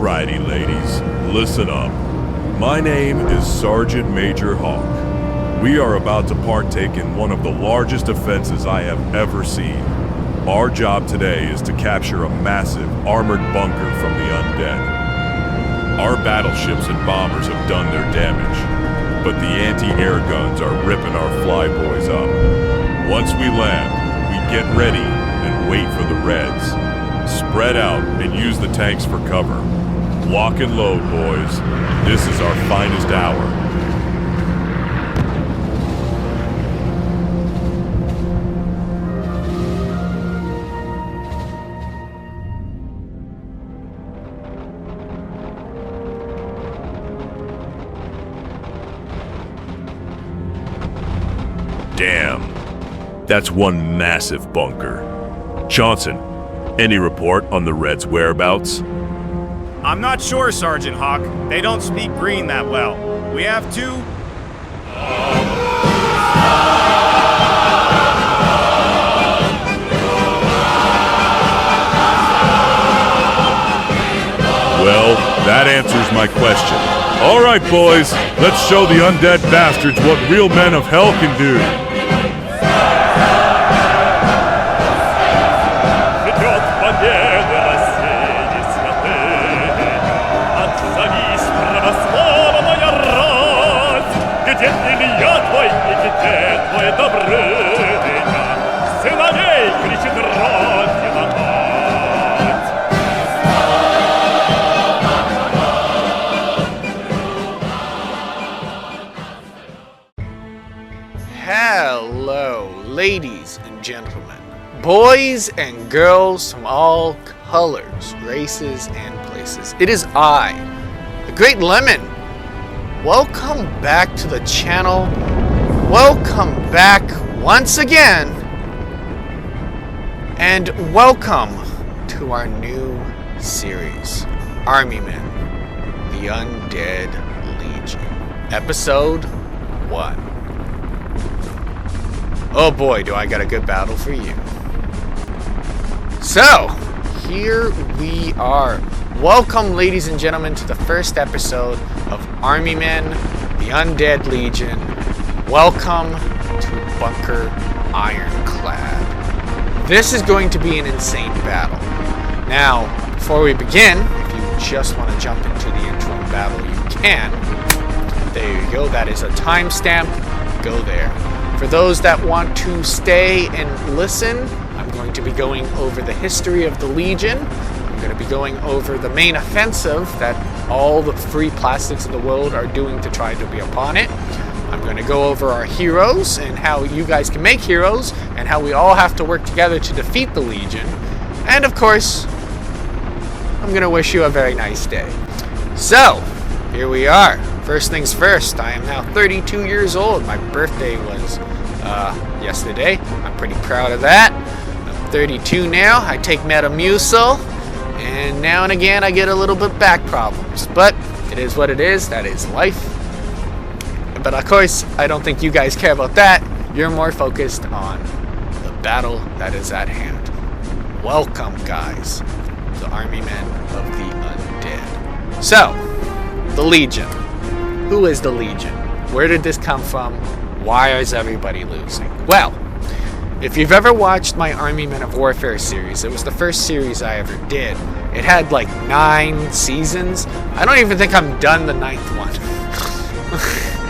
Alrighty, ladies, listen up. My name is Sergeant Major Hawk. We are about to partake in one of the largest offenses I have ever seen. Our job today is to capture a massive armored bunker from the Undead. Our battleships and bombers have done their damage, but the anti-air guns are ripping our flyboys up. Once we land, we get ready and wait for the Reds. Spread out and use the tanks for cover. Lock and load, boys. This is our finest hour. Damn. That's one massive bunker. Johnson, any report on the Reds' whereabouts? I'm not sure, Sergeant Hawk. They don't speak green that well. We have to... Well, that answers my question. All right, boys, let's show the undead bastards what real men of hell can do. Hello, ladies and gentlemen, boys and girls from all colors, races, and places. It is I, the Great Lemon. Welcome back to the channel. Welcome back once again. And welcome to our new series, Armymen, the Undead Legion, Episode 1. Oh boy, do I got a good battle for you. So, here we are. Welcome, ladies and gentlemen, to the first episode of Armymen, the Undead Legion. Welcome to Bunker Ironclad. This is going to be an insane battle. Now, before we begin, if you just want to jump into the intro battle, you can. There you go, that is a timestamp. Go there. For those that want to stay and listen, I'm going to be going over the history of the Legion. I'm going to be going over the main offensive that all the free plastics of the world are doing to try to be upon it. I'm going to go over our heroes and how you guys can make heroes and how we all have to work together to defeat the Legion. And of course, I'm going to wish you a very nice day. So, here we are. First things first, I am now 32 years old. My birthday was yesterday. I'm pretty proud of that. I'm 32 now. I take Metamucil, and now and again I get a little bit back problems. But it is what it is. That is life. But of course, I don't think you guys care about that. You're more focused on the battle that is at hand. Welcome, guys, the Armymen of the Undead. So, the Legion. Who is the Legion? Where did this come from? Why is everybody losing? Well, if you've ever watched my Armymen of Warfare series, it was the first series I ever did. It had like 9 seasons. I don't even think I'm done the 9th one.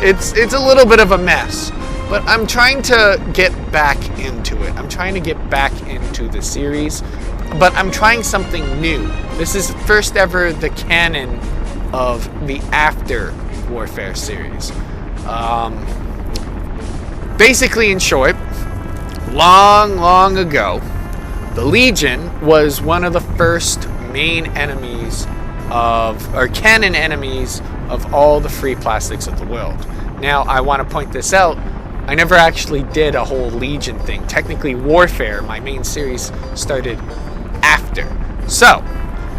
It's a little bit of a mess, but I'm trying to get back into it. I'm trying to get back into the series, but I'm trying something new. This is first ever the canon of the After Warfare series. Basically, in short, long ago, the Legion was one of the first main enemies or canon enemies of all the free plastics of the world. Now, I want to point this out. I never actually did a whole Legion thing. Technically, Warfare, my main series, started after. So,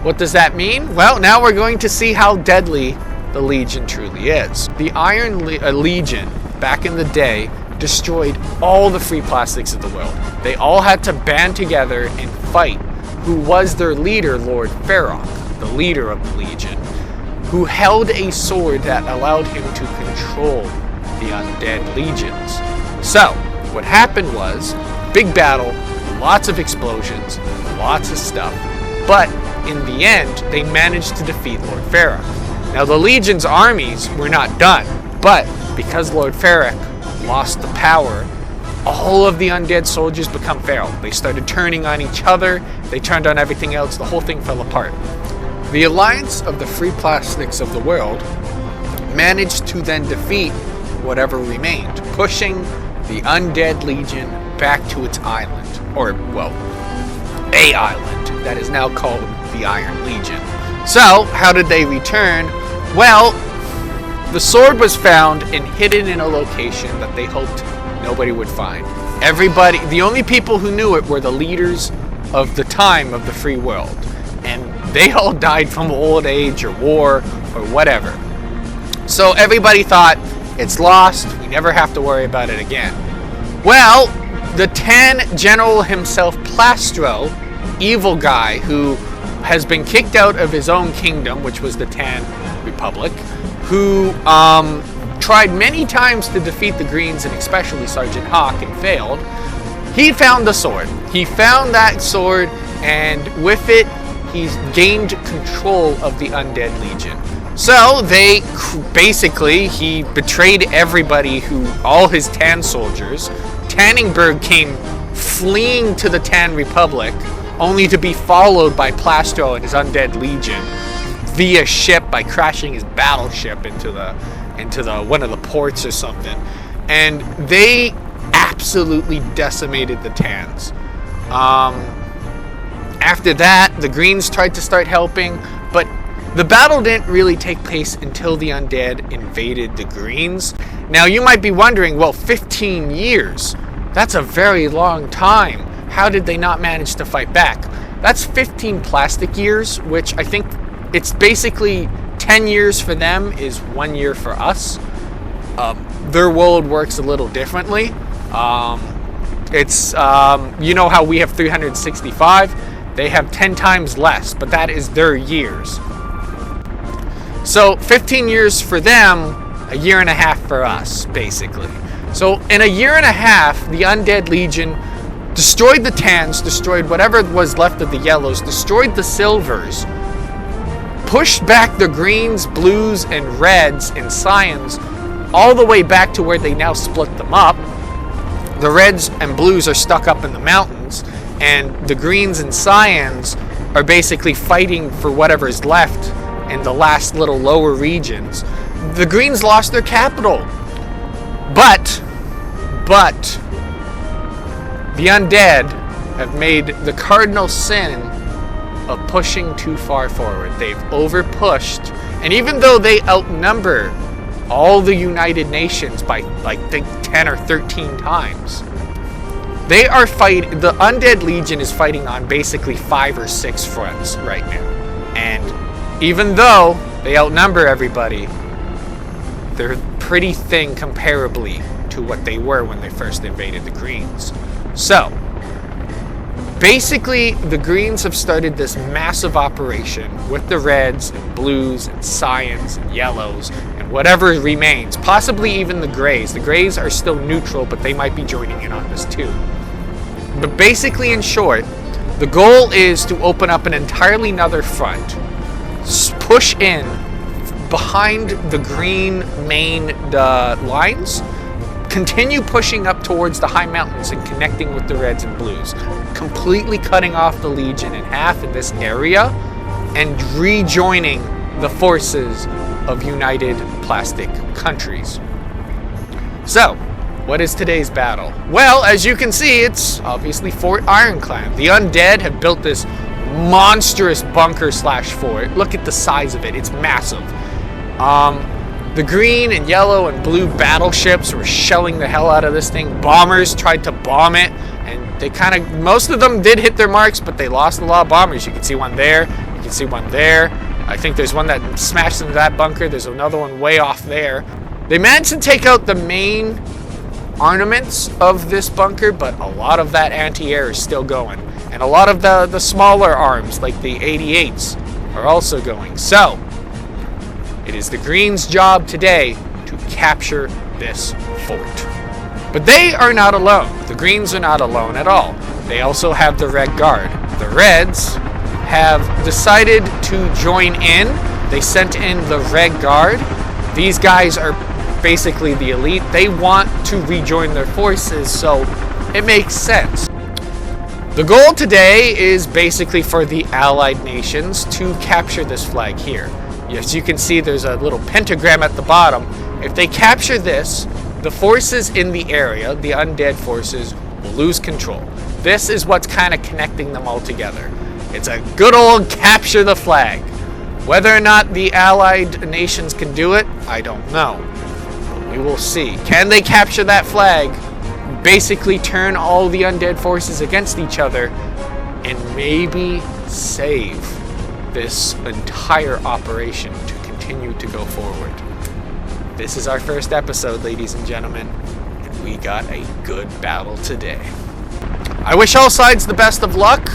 what does that mean? Well, now we're going to see how deadly the Legion truly is. The Iron Legion, back in the day, destroyed all the free plastics of the world. They all had to band together and fight who was their leader, Lord Farrock. the leader of the Legion, who held a sword that allowed him to control the undead legions. So, what happened was, big battle, lots of explosions, lots of stuff, but in the end, they managed to defeat Lord Farrakh. Now, the Legion's armies were not done, but because Lord Farrakh lost the power, all of the undead soldiers become feral. They started turning on each other, they turned on everything else, the whole thing fell apart. The alliance of the free plastics of the world managed to then defeat whatever remained, pushing the undead legion back to its island, or, well, a island that is now called the Iron Legion. So, how did they return? Well, the sword was found and hidden in a location that they hoped nobody would find. Everybody, the only people who knew it were the leaders of the time of the free world. And they all died from old age or war or whatever. So everybody thought, it's lost, we never have to worry about it again. Well, the Tan General himself, Plastro, evil guy who has been kicked out of his own kingdom, which was the Tan Republic, who tried many times to defeat the Greens and especially Sergeant Hawk and failed. He found the sword. He found that sword, and with it, he's gained control of the Undead Legion. So they he betrayed everybody, all his Tan soldiers. Tanningberg came fleeing to the Tan Republic, only to be followed by Plastro and his Undead Legion via ship by crashing his battleship into the one of the ports or something. And they absolutely decimated the Tans. After that, the Greens tried to start helping, but the battle didn't really take place until the Undead invaded the Greens. Now, you might be wondering, well, 15 years, that's a very long time. How did they not manage to fight back? That's 15 plastic years, which I think it's basically 10 years for them is 1 year for us. Their world works a little differently. You know how we have 365? They have 10 times less, but that is their years. So 15 years for them, a year and a half for us, basically. So in a year and a half, the Undead Legion destroyed the Tans, destroyed whatever was left of the Yellows, destroyed the Silvers, pushed back the Greens, Blues, and Reds and Cyans all the way back to where they now split them up. The Reds and Blues are stuck up in the mountains, and the Greens and Cyans are basically fighting for whatever's left in the last little lower regions. The Greens lost their capital, but the Undead have made the cardinal sin of pushing too far forward. They've overpushed, and even though they outnumber all the United Nations by like 10 or 13 times, they are fighting. The Undead Legion is fighting on basically 5 or 6 fronts right now, and even though they outnumber everybody, they're pretty thin comparably to what they were when they first invaded the Greens. So basically, the Greens have started this massive operation with the Reds and Blues and Cyans and Yellows and whatever remains, possibly even the Greys. The Greys are still neutral, but they might be joining in on this too. But basically, in short, the goal is to open up an entirely another front, push in behind the green main lines, continue pushing up towards the high mountains and connecting with the Reds and Blues, completely cutting off the Legion in half in this area and rejoining the forces of united plastic countries. So, what is today's battle? Well, as you can see, it's obviously Fort Ironclad. The Undead have built this monstrous bunker/fort. Look at the size of it. It's massive. The green and yellow and blue battleships were shelling the hell out of this thing. Bombers tried to bomb it, and they most of them did hit their marks, but they lost a lot of bombers. You can see one there, you can see one there. I think there's one that smashed into that bunker. There's another one way off there. They managed to take out the main armaments of this bunker, but a lot of that anti-air is still going. And a lot of the smaller arms, like the 88s, are also going. So, it is the Greens' job today to capture this fort. But they are not alone. The Greens are not alone at all. They also have the Red Guard. The Reds have decided to join in. They sent in the Red Guard. These guys are basically the elite. They want to rejoin their forces, so it makes sense. The goal today is basically for the allied nations to capture this flag here. As you can see, there's a little pentagram at the bottom. If they capture this, the forces in the area, the undead forces, will lose control. This is what's kind of connecting them all together. It's a good old capture the flag. Whether or not the allied nations can do it, I don't know. But we will see. Can they capture that flag? Basically turn all the undead forces against each other and maybe save this entire operation to continue to go forward. This is our first episode, ladies and gentlemen, and we got a good battle today. I wish all sides the best of luck.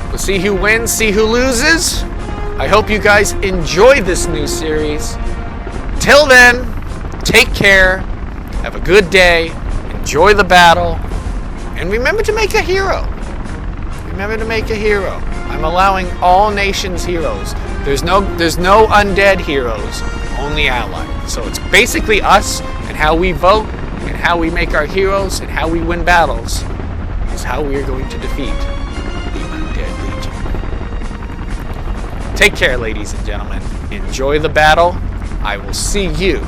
We'll see who wins, see who loses. I hope you guys enjoy this new series. Till then, take care, have a good day, enjoy the battle, and remember to make a hero. Remember to make a hero. I'm allowing all nations heroes. There's no undead heroes, only allied. So it's basically us and how we vote and how we make our heroes and how we win battles is how we are going to defeat the Undead Legion. Take care, ladies and gentlemen. Enjoy the battle. I will see you